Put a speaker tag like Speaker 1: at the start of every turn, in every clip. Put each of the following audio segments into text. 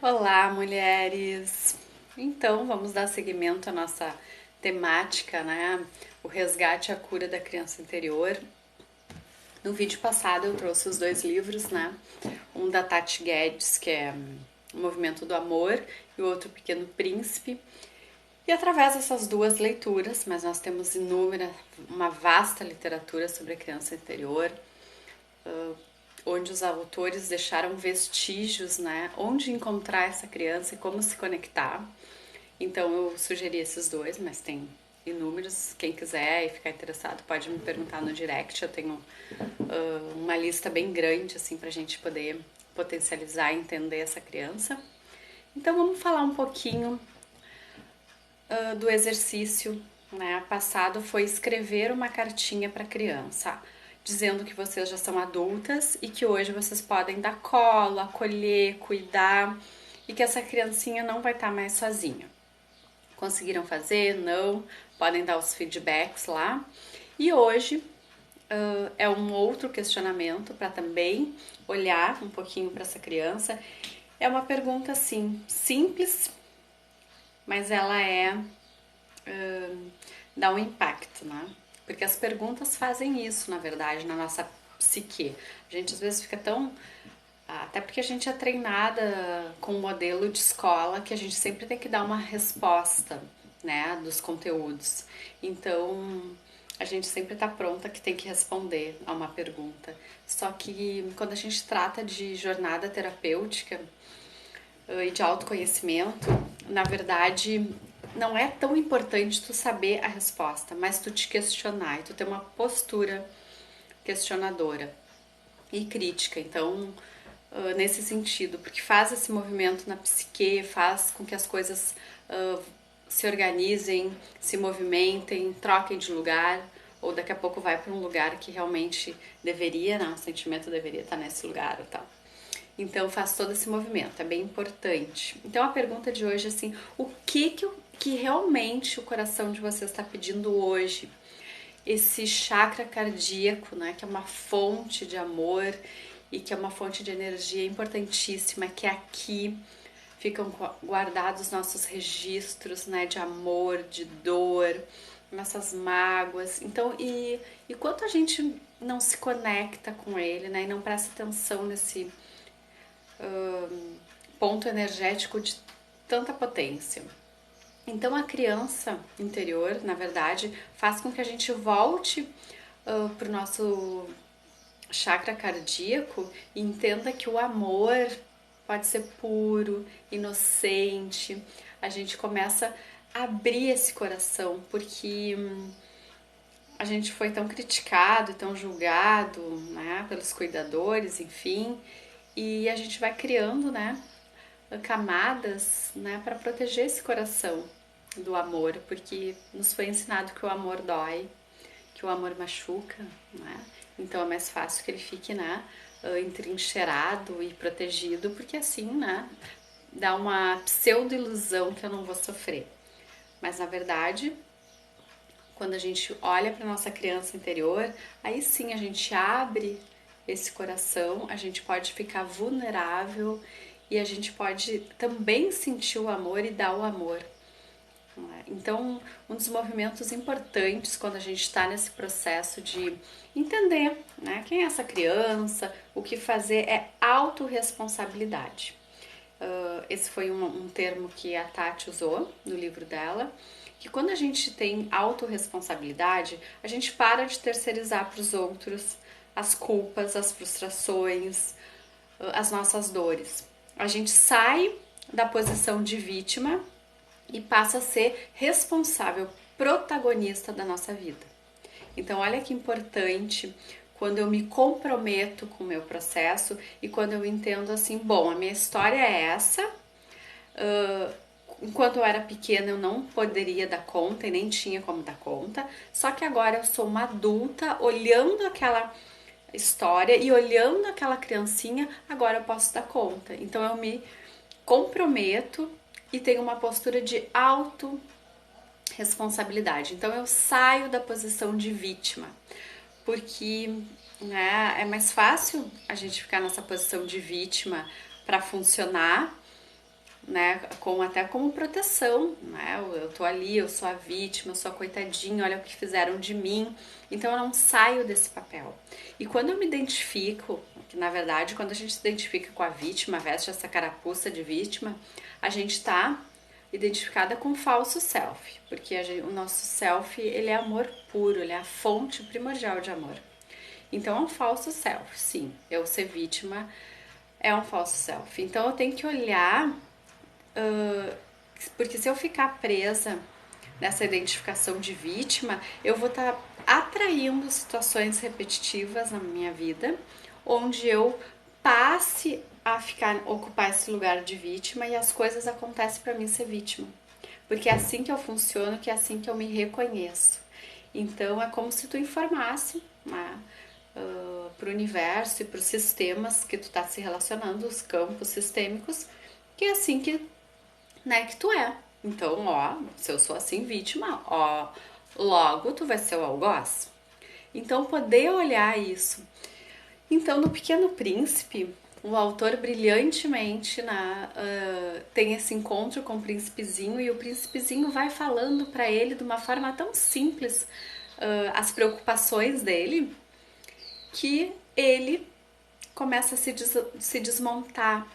Speaker 1: Olá, mulheres! Então, vamos dar seguimento à nossa temática, né? O resgate e a cura da criança interior. No vídeo passado eu trouxe os dois livros, né? Um da Tati Guedes, que é O Movimento do Amor, e o outro Pequeno Príncipe. E através dessas duas leituras, mas nós temos uma vasta literatura sobre a criança interior, onde os autores deixaram vestígios, né? Onde encontrar essa criança e como se conectar. Então eu sugeri esses dois, mas tem inúmeros. Quem quiser e ficar interessado pode me perguntar no direct. Eu tenho uma lista bem grande assim pra gente poder potencializar e entender essa criança. Então vamos falar um pouquinho do exercício, né? Passado foi escrever uma cartinha para a criança, dizendo que vocês já são adultas e que hoje vocês podem dar colo, acolher, cuidar e que essa criancinha não vai estar mais sozinha. Conseguiram fazer? Não? Podem dar os feedbacks lá. E hoje é um outro questionamento para também olhar um pouquinho para essa criança. É uma pergunta assim, simples, mas ela dá um impacto, né? Porque as perguntas fazem isso, na verdade, na nossa psique. A gente às vezes fica tão. Até porque a gente é treinada com um modelo de escola que a gente sempre tem que dar uma resposta, né, dos conteúdos. Então, a gente sempre está pronta que tem que responder a uma pergunta. Só que quando a gente trata de jornada terapêutica e de autoconhecimento, na verdade, não é tão importante tu saber a resposta, mas tu te questionar e tu ter uma postura questionadora e crítica. Então, nesse sentido, porque faz esse movimento na psique, faz com que as coisas se organizem, se movimentem, troquem de lugar, ou daqui a pouco vai para um lugar que realmente deveria, né? O sentimento deveria estar nesse lugar ou tal. Então faz todo esse movimento, é bem importante. Então a pergunta de hoje é assim, o que realmente o coração de vocês está pedindo hoje? Esse chakra cardíaco, né, que é uma fonte de amor e que é uma fonte de energia importantíssima, que aqui ficam guardados nossos registros, né, de amor, de dor, nossas mágoas. Então, e quanto a gente não se conecta com ele, né, e não presta atenção nesse ponto energético de tanta potência. Então a criança interior, na verdade, faz com que a gente volte para o nosso chakra cardíaco e entenda que o amor pode ser puro, inocente. A gente começa a abrir esse coração, porque a gente foi tão criticado, tão julgado, né, pelos cuidadores, enfim, e a gente vai criando, né, camadas, né, para proteger esse coração do amor, porque nos foi ensinado que o amor dói, que o amor machuca, né? Então é mais fácil que ele fique, né, entrincheirado e protegido, porque assim, né, dá uma pseudo-ilusão que eu não vou sofrer. Mas na verdade, quando a gente olha para nossa criança interior, aí sim a gente abre esse coração, a gente pode ficar vulnerável e a gente pode também sentir o amor e dar o amor. Então, um dos movimentos importantes quando a gente está nesse processo de entender, né, quem é essa criança, o que fazer é autorresponsabilidade. Esse foi um termo que a Tati usou no livro dela, que quando a gente tem autorresponsabilidade, a gente para de terceirizar para os outros as culpas, as frustrações, as nossas dores. A gente sai da posição de vítima e passa a ser responsável, protagonista da nossa vida. Então, olha que importante quando eu me comprometo com o meu processo e quando eu entendo assim, bom, a minha história é essa. Enquanto eu era pequena, eu não poderia dar conta e nem tinha como dar conta. Só que agora eu sou uma adulta olhando aquela história e olhando aquela criancinha, agora eu posso dar conta. Então eu me comprometo e tenho uma postura de autorresponsabilidade. Então eu saio da posição de vítima, porque né, é mais fácil a gente ficar nessa posição de vítima para funcionar né, até como proteção, né? Eu tô ali, eu sou a vítima, eu sou a coitadinha, olha o que fizeram de mim. Então eu não saio desse papel. E quando eu me identifico, que na verdade quando a gente se identifica com a vítima, veste essa carapuça de vítima, a gente tá identificada com o falso self, porque o nosso self, ele é amor puro, ele é a fonte primordial de amor. Então é um falso self, sim. Eu ser vítima é um falso self. Então eu tenho que olhar, porque se eu ficar presa nessa identificação de vítima, eu vou estar atraindo situações repetitivas na minha vida, onde eu passe a ocupar esse lugar de vítima e as coisas acontecem para mim ser vítima. Porque é assim que eu funciono, que é assim que eu me reconheço. Então é como se tu informasse, né, para o universo e para os sistemas que tu está se relacionando, os campos sistêmicos, que é assim que, né, que tu é. Então, ó, se eu sou assim vítima, ó, logo tu vai ser o algoz. Então, poder olhar isso. Então, no Pequeno Príncipe, o autor brilhantemente tem esse encontro com o príncipezinho e o príncipezinho vai falando para ele de uma forma tão simples as preocupações dele, que ele começa a se desmontar,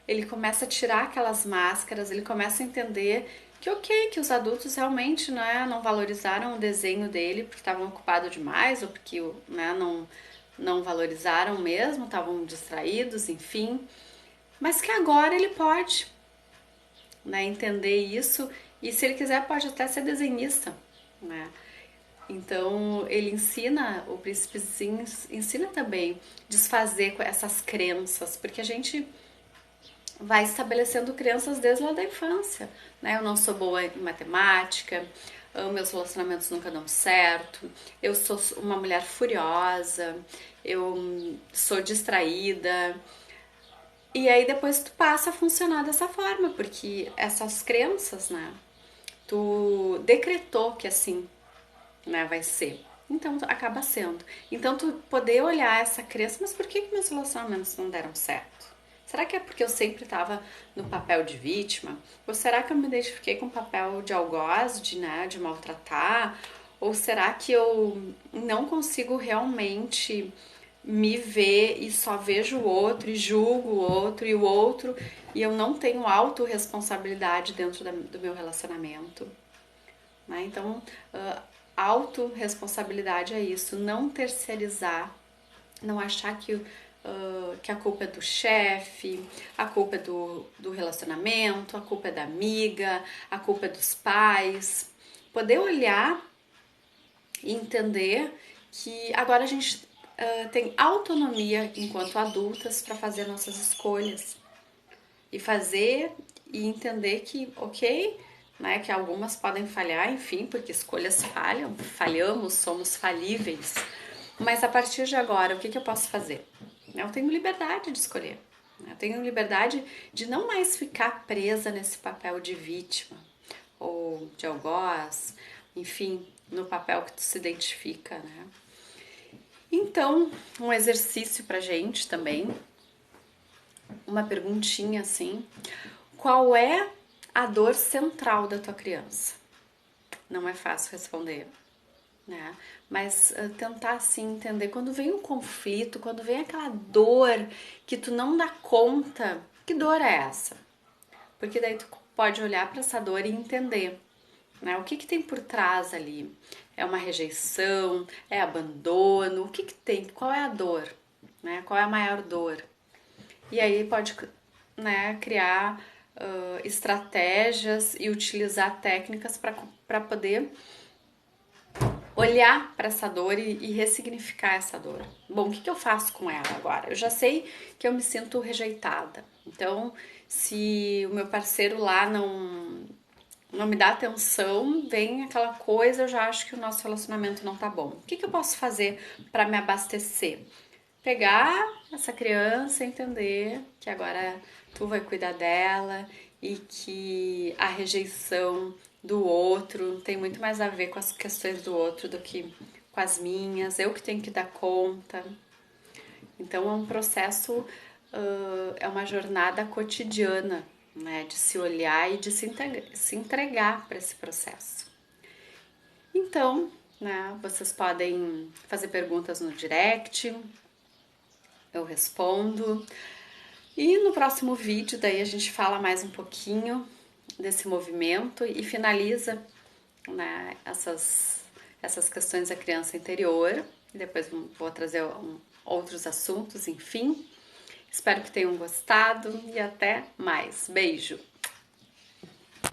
Speaker 1: ele começa a tirar aquelas máscaras, ele começa a entender que ok, que os adultos realmente, né, não valorizaram o desenho dele porque estavam ocupados demais ou porque, né, não valorizaram mesmo, estavam distraídos, enfim, mas que agora ele pode, né, entender isso e se ele quiser pode até ser desenhista, né. Então ele ensina, o príncipezinho ensina também desfazer com essas crenças, porque a gente vai estabelecendo crenças desde lá da infância, né? Eu não sou boa em matemática, meus relacionamentos nunca dão certo, eu sou uma mulher furiosa, eu sou distraída. E aí depois tu passa a funcionar dessa forma, porque essas crenças, né? Tu decretou que assim, né, vai ser. Então acaba sendo. Então tu poder olhar essa crença, mas por que meus relacionamentos não deram certo? Será que é porque eu sempre estava no papel de vítima? Ou será que eu me identifiquei com o papel de algoz, né, de maltratar? Ou será que eu não consigo realmente me ver e só vejo o outro e julgo o outro e o outro e eu não tenho autorresponsabilidade dentro do meu relacionamento? Né? Então, autorresponsabilidade é isso, não terceirizar, não achar que a culpa é do chefe, a culpa é do relacionamento, a culpa é da amiga, a culpa é dos pais. Poder olhar e entender que agora a gente tem autonomia enquanto adultas para fazer nossas escolhas e fazer e entender que, ok, né, que algumas podem falhar, enfim, porque escolhas falham, falhamos, somos falíveis. Mas a partir de agora, o que eu posso fazer? Eu tenho liberdade de escolher. Eu tenho liberdade de não mais ficar presa nesse papel de vítima ou de algoz, enfim, no papel que tu se identifica, né? Então, um exercício pra gente também, uma perguntinha assim: qual é a dor central da tua criança? Não é fácil responder, né? Mas tentar assim entender quando vem um conflito, quando vem aquela dor que tu não dá conta, que dor é essa? Porque daí tu pode olhar para essa dor e entender, né? O que tem por trás ali? É uma rejeição? É abandono? O que tem? Qual é a dor? Né? Qual é a maior dor? E aí pode, né, criar estratégias e utilizar técnicas para poder olhar para essa dor e ressignificar essa dor. Bom, o que eu faço com ela agora? Eu já sei que eu me sinto rejeitada. Então, se o meu parceiro lá não me dá atenção, vem aquela coisa, eu já acho que o nosso relacionamento não tá bom. O que eu posso fazer para me abastecer? Pegar essa criança, entender que agora tu vai cuidar dela e que a rejeição do outro tem muito mais a ver com as questões do outro do que com as minhas, eu que tenho que dar conta. Então é um processo, é uma jornada cotidiana, né? De se olhar e de se entregar para esse processo. Então, né, vocês podem fazer perguntas no direct, eu respondo. E no próximo vídeo, daí a gente fala mais um pouquinho desse movimento e finaliza, né, essas questões da criança interior. Depois vou trazer outros assuntos, enfim. Espero que tenham gostado e até mais. Beijo!